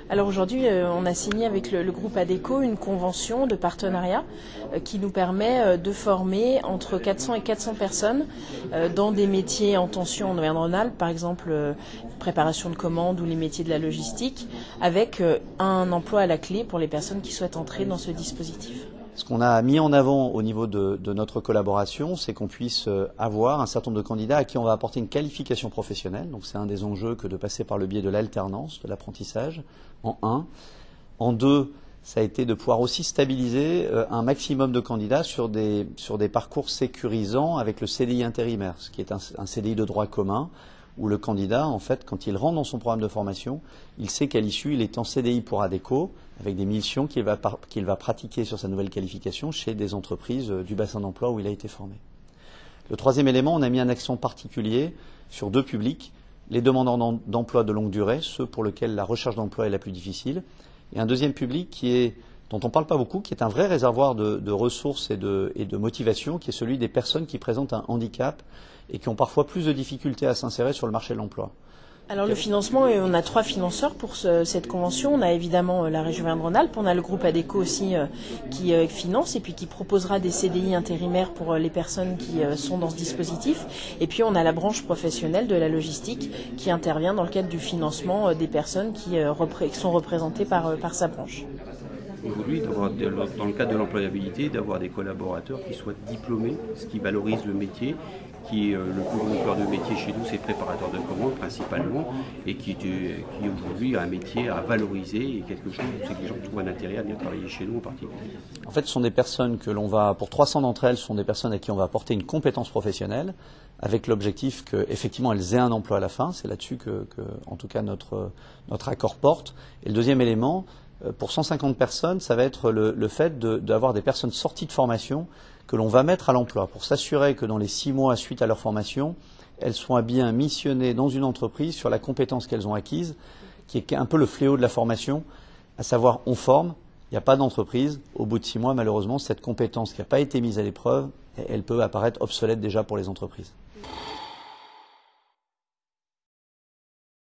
Alors aujourd'hui, on a signé avec le groupe ADECO une convention de partenariat qui nous permet de former entre 400 et 400 personnes dans des métiers en tension en Auvergne-Rhône-Alpes, par exemple préparation de commandes ou les métiers de la logistique, avec un emploi à la clé pour les personnes qui souhaitent entrer dans ce dispositif. Ce qu'on a mis en avant au niveau de notre collaboration, c'est qu'on puisse avoir un certain nombre de candidats à qui on va apporter une qualification professionnelle. Donc c'est un des enjeux que de passer par le biais de l'alternance, de l'apprentissage, en un. En deux, ça a été de pouvoir aussi stabiliser un maximum de candidats sur des parcours sécurisants avec le CDI intérimaire, ce qui est un CDI de droit commun, où le candidat, en fait, quand il rentre dans son programme de formation, il sait qu'à l'issue, il est en CDI pour ADECO, avec des missions qu'il va pratiquer sur sa nouvelle qualification chez des entreprises du bassin d'emploi où il a été formé. Le troisième élément, on a mis un accent particulier sur deux publics, les demandeurs d'emploi de longue durée, ceux pour lesquels la recherche d'emploi est la plus difficile, et un deuxième public dont on ne parle pas beaucoup, qui est un vrai réservoir de ressources et de motivation, qui est celui des personnes qui présentent un handicap et qui ont parfois plus de difficultés à s'insérer sur le marché de l'emploi. Alors le financement, on a 3 financeurs pour cette convention. On a évidemment la région Auvergne-Rhône-Alpes, on a le groupe ADECO aussi qui finance et puis qui proposera des CDI intérimaires pour les personnes qui sont dans ce dispositif. Et puis on a la branche professionnelle de la logistique qui intervient dans le cadre du financement des personnes qui sont représentées par sa branche. Aujourd'hui, dans le cadre de l'employabilité, d'avoir des collaborateurs qui soient diplômés, ce qui valorise le métier, qui est le plus grand cœur de métier chez nous, c'est préparateur de commandes principalement, et qui aujourd'hui a un métier à valoriser et quelque chose où c'est que les gens trouvent un intérêt à venir travailler chez nous en particulier. En fait, ce sont des personnes pour 300 d'entre elles, ce sont des personnes à qui on va apporter une compétence professionnelle, avec l'objectif qu'effectivement elles aient un emploi à la fin. C'est là-dessus que en tout cas, notre accord porte. Et le deuxième élément, pour 150 personnes, ça va être le fait d'avoir des personnes sorties de formation que l'on va mettre à l'emploi pour s'assurer que dans les 6 mois suite à leur formation, elles soient bien missionnées dans une entreprise sur la compétence qu'elles ont acquise, qui est un peu le fléau de la formation, à savoir on forme, il n'y a pas d'entreprise. Au bout de 6 mois, malheureusement, cette compétence qui n'a pas été mise à l'épreuve, elle peut apparaître obsolète déjà pour les entreprises.